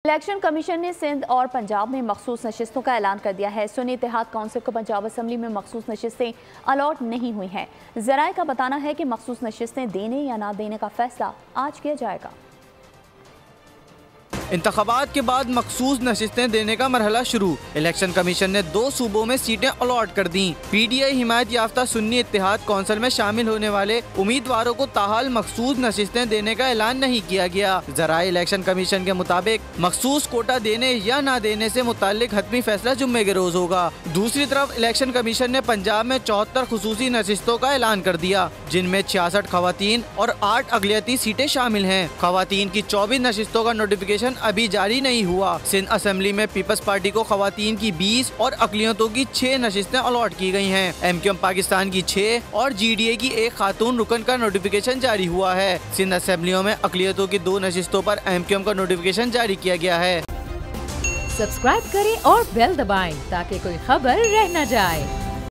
Election commission ने सिंध और पंजाब में मखसूस नशिस्तों का ऐलान कर दिया है। सुन्नी इत्तेहाद काउंसिल को पंजाब असम्बली में मखसूस नशिस्तें अलॉट नहीं हुई हैं। ज़राए का बताना है कि मखसूस नशिस्तें देने या ना देने का फैसला आज किया जाएगा। इंतखाबात के बाद मखसूस नशिस्तें देने का मरहला शुरू। इलेक्शन कमीशन ने 2 सूबों में सीटें अलॉट कर दी। PDI हिमायत याफ्ता सुन्नी इत्तेहाद काउंसिल में शामिल होने वाले उम्मीदवारों को ताहाल मखसूस नशिस्तें देने का ऐलान नहीं किया गया। ज़राए इलेक्शन कमीशन के मुताबिक मखसूस कोटा देने या ना देने से मुताल्लिक हतमी फैसला जुम्मे के रोज होगा। दूसरी तरफ इलेक्शन कमीशन ने पंजाब में 74 खुसूसी नशिस्तों का ऐलान कर दिया, जिनमें 66 खवातीन और 8 अक़लियती सीटें शामिल हैं। खवातीन की 24 नशिस्तों का नोटिफिकेशन अभी जारी नहीं हुआ। सिंध असेंबली में पीपल्स पार्टी को खवातीन की 20 और अक़लियतों की 6 नशिस्तें अलॉट की गई हैं। MQM पाकिस्तान की 6 और GDA की 1 खातून रुकन का नोटिफिकेशन जारी हुआ है। सिंध असेंबलियों में अक़लियतों की 2 नशिस्तों पर MQM का नोटिफिकेशन जारी किया गया है। सब्सक्राइब करें और बेल दबाएं ताकि कोई खबर रह न जाए।